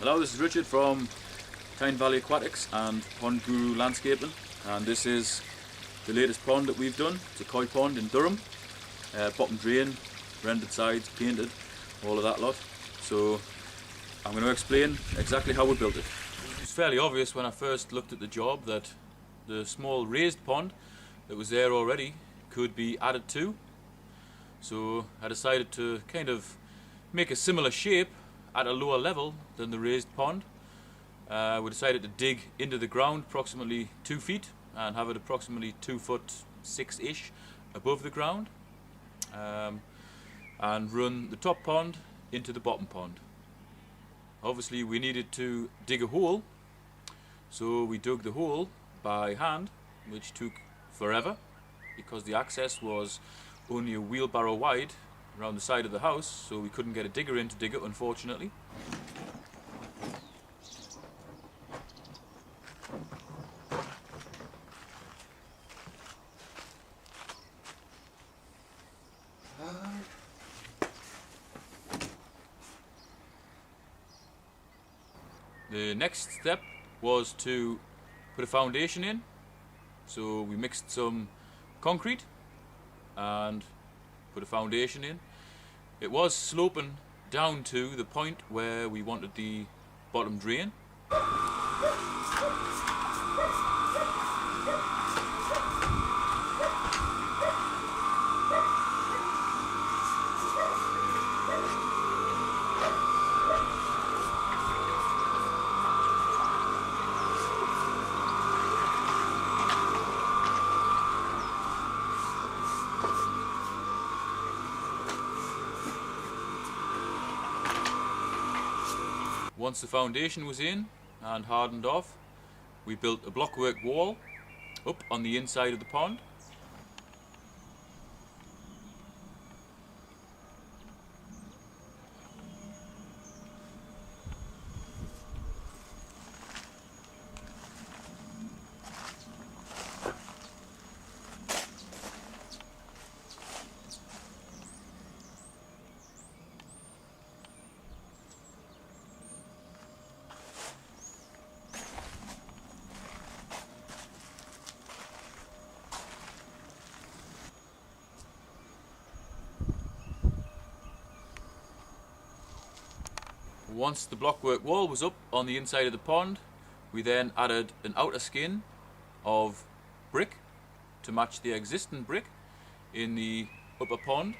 Hello, this is Richard from Tyne Valley Aquatics and Pond Guru Landscaping, and this is the latest pond that we've done. It's a koi pond in Durham, bottom drain, rendered sides, painted, all of that lot. So I'm going to explain exactly how we built it. It's fairly obvious when I first looked at the job that the small raised pond that was there already could be added to. So I decided to kind of make a similar shape at a lower level than the raised pond. We decided to dig into the ground approximately 2 feet and have it approximately 2 foot 6-ish above the ground, and run the top pond into the bottom pond. Obviously we needed to dig a hole, so we dug the hole by hand, which took forever because the access was only a wheelbarrow wide around the side of the house, so we couldn't get a digger in to dig it, unfortunately. The next step was to put a foundation in, so we mixed some concrete and put a foundation in. It was sloping down to the point where we wanted the bottom drain. Once the foundation was in and hardened off, we built a blockwork wall up on the inside of the pond. Once the blockwork wall was up on the inside of the pond, we then added an outer skin of brick to match the existing brick in the upper pond.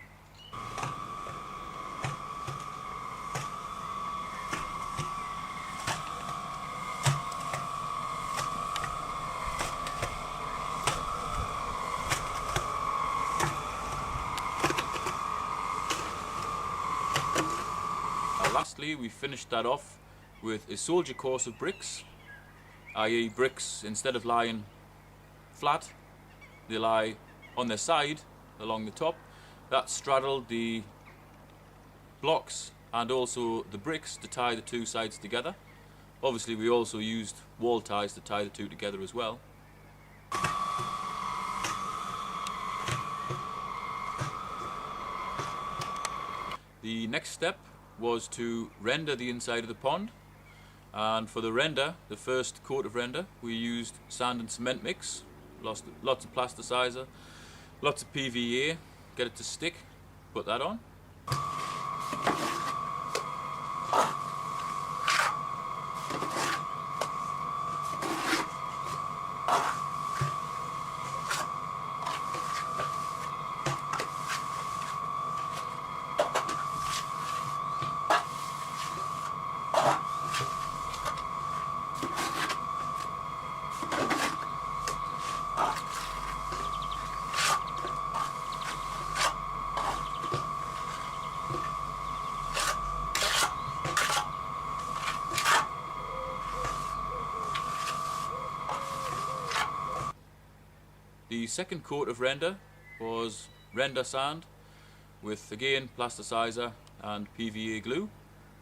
Lastly, we finished that off with a soldier course of bricks, i.e. bricks, instead of lying flat, they lie on their side along the top. That straddled the blocks and also the bricks to tie the two sides together. Obviously we also used wall ties to tie the two together as well. The next step was to render the inside of the pond, and for the render, the first coat of render, we used sand and cement mix, lots of plasticizer, lots of PVA, get it to stick, put that on. The second coat of render was render sand with, again, plasticizer and PVA glue.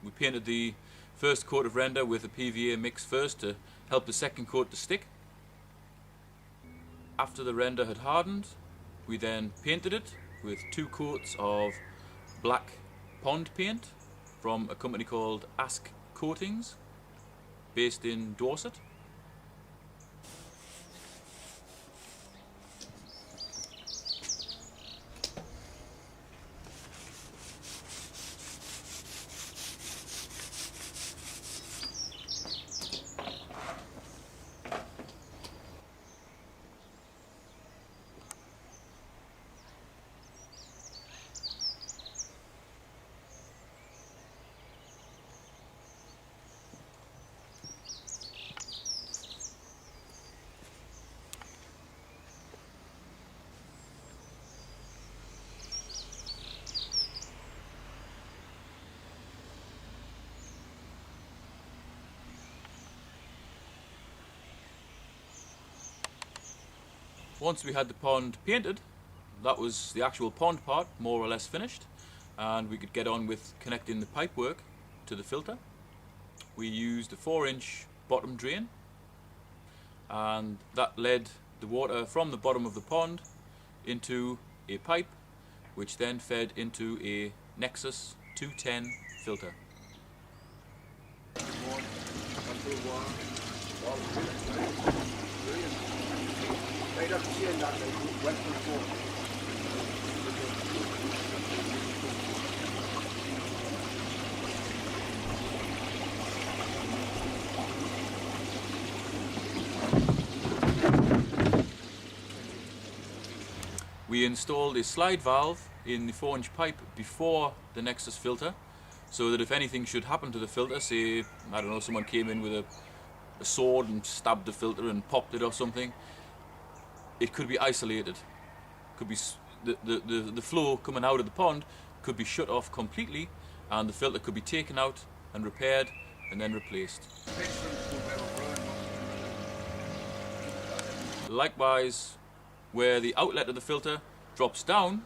We painted the first coat of render with a PVA mix first to help the second coat to stick. After the render had hardened, we then painted it with 2 coats of black pond paint from a company called Ask Coatings. based in Dorset. Once we had the pond painted, that was the actual pond part more or less finished, and we could get on with connecting the pipework to the filter. We used a 4-inch bottom drain, and that led the water from the bottom of the pond into a pipe, which then fed into a Nexus 210 filter. We installed a slide valve in the 4-inch pipe before the Nexus filter, so that if anything should happen to the filter, say, I don't know, someone came in with a sword and stabbed the filter and popped it or something, it could be isolated. Could be the flow coming out of the pond could be shut off completely, and the filter could be taken out and repaired and then replaced. Likewise, where the outlet of the filter drops down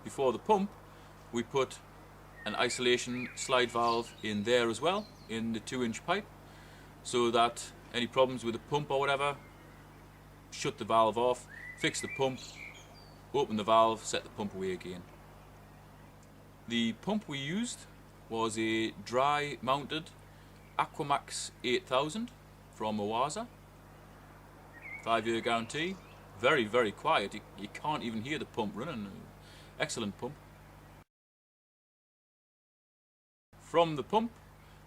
before the pump, we put an isolation slide valve in there as well, in the 2-inch pipe, so that any problems with the pump or whatever, shut the valve off, fix the pump, open the valve, set the pump away again. The pump we used was a dry mounted Aquamax 8000 from Owaza. 5-year guarantee. Very, very quiet. You can't even hear the pump running. Excellent pump. From the pump,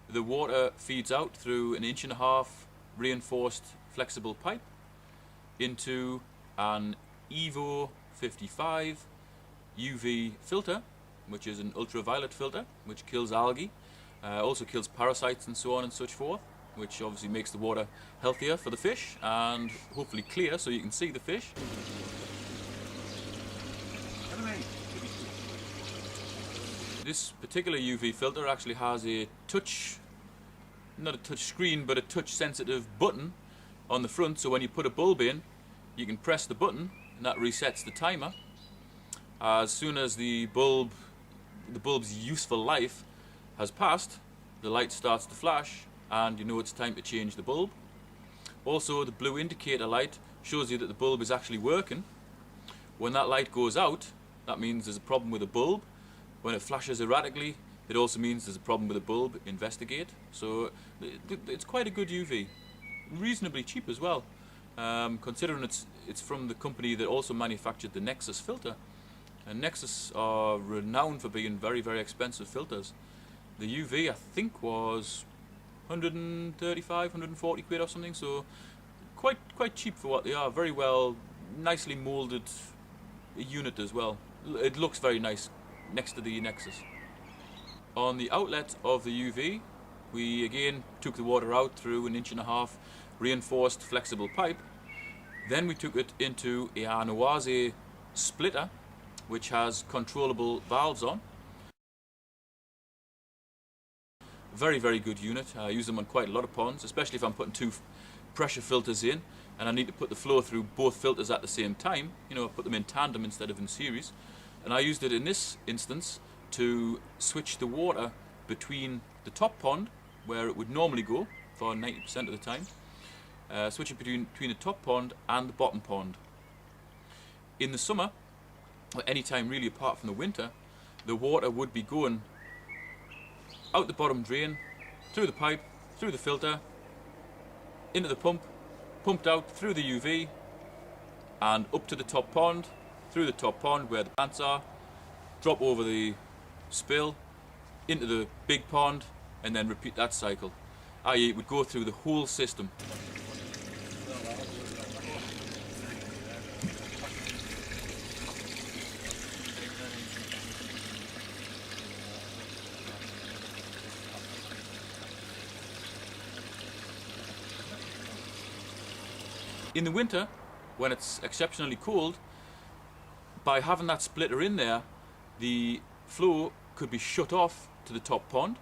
the water feeds out through an 1.5-inch reinforced flexible pipe into an Evo 55 UV filter, which is an ultraviolet filter which kills algae, also kills parasites and so on and such forth, which obviously makes the water healthier for the fish and hopefully clear so you can see the fish. This particular UV filter actually has a not a touch screen, but a touch sensitive button on the front, so when you put a bulb in, you can press the button and that resets the timer. As soon as the bulb's useful life has passed, the light starts to flash and you know it's time to change the bulb. Also, the blue indicator light shows you that the bulb is actually working. When that light goes out, that means there's a problem with the bulb. When it flashes erratically, it also means there's a problem with the bulb. Investigate. So it's quite a good UV, reasonably cheap as well, considering it's from the company that also manufactured the Nexus filter. And Nexus are renowned for being very, very expensive filters. The UV I think was 135, 140 quid or something, so quite cheap for what they are. Very well, nicely moulded unit as well. It looks very nice next to the Nexus. On the outlet of the UV, we again took the water out through an 1.5-inch reinforced flexible pipe. Then we took it into an Owaza splitter, which has controllable valves on. Very, very good unit. I use them on quite a lot of ponds, especially if I'm putting 2 pressure filters in and I need to put the flow through both filters at the same time. You know, I put them in tandem instead of in series. And I used it in this instance to switch the water between the top pond, where it would normally go for 90% of the time, switch it between the top pond and the bottom pond. In the summer, or any time really apart from the winter, the water would be going out the bottom drain, through the pipe, through the filter, into the pump, pumped out through the UV and up to the top pond, through the top pond where the plants are, drop over the spill into the big pond, and then repeat that cycle. I.e. it would go through the whole system. In the winter, when it's exceptionally cold, by having that splitter in there, the flow could be shut off to the top pond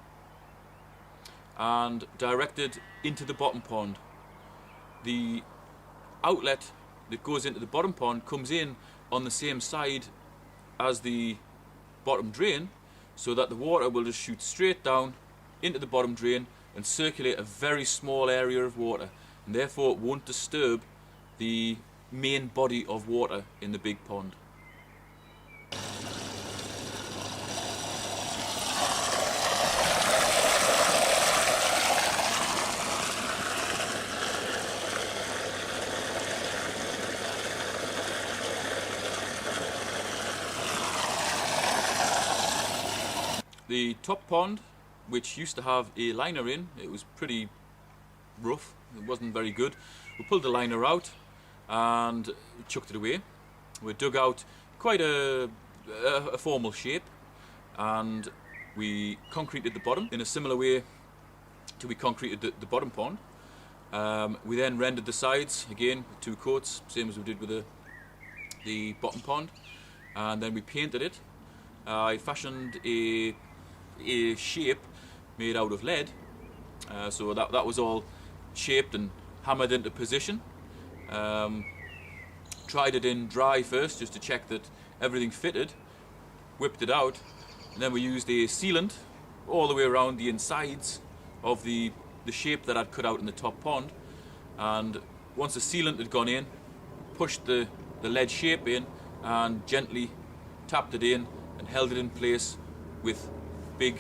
and directed into the bottom pond. The outlet that goes into the bottom pond comes in on the same side as the bottom drain, so that the water will just shoot straight down into the bottom drain and circulate a very small area of water, and therefore it won't disturb the main body of water in the big pond. The top pond, which used to have a liner in, it was pretty rough, it wasn't very good. We pulled the liner out and chucked it away. We dug out quite a formal shape, and we concreted the bottom in a similar way to we concreted the bottom pond. We then rendered the sides again with 2 coats, same as we did with the bottom pond, and then we painted it. I fashioned a shape made out of lead, so that was all shaped and hammered into position. Tried it in dry first just to check that everything fitted, whipped it out, and then we used a sealant all the way around the insides of the shape that I'd cut out in the top pond, and once the sealant had gone in, pushed the lead shape in and gently tapped it in and held it in place with big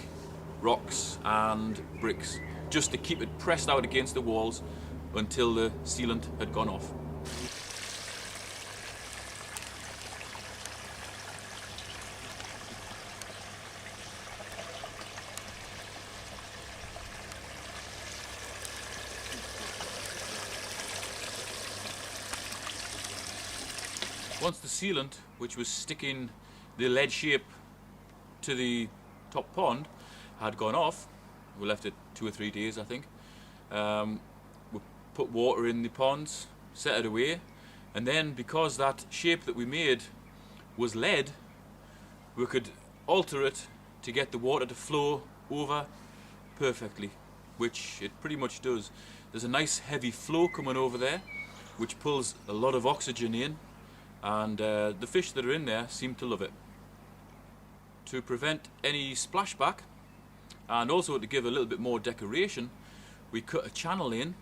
rocks and bricks, just to keep it pressed out against the walls until the sealant had gone off. Once the sealant, which was sticking the lead shape to the top pond, had gone off, we left it 2 or 3 days I think, we put water in the ponds, set it away, and then because that shape that we made was lead, we could alter it to get the water to flow over perfectly, which it pretty much does. There's a nice heavy flow coming over there which pulls a lot of oxygen in, and the fish that are in there seem to love it. To prevent any splashback, and also to give a little bit more decoration, we cut a channel in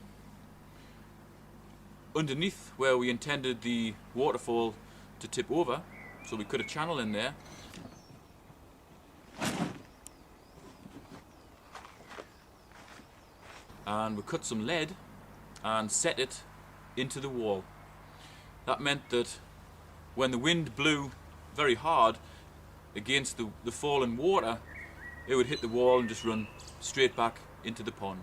underneath where we intended the waterfall to tip over, so we cut a channel in there. And we cut some lead and set it into the wall. That meant that when the wind blew very hard against the fallen water, it would hit the wall and just run straight back into the pond.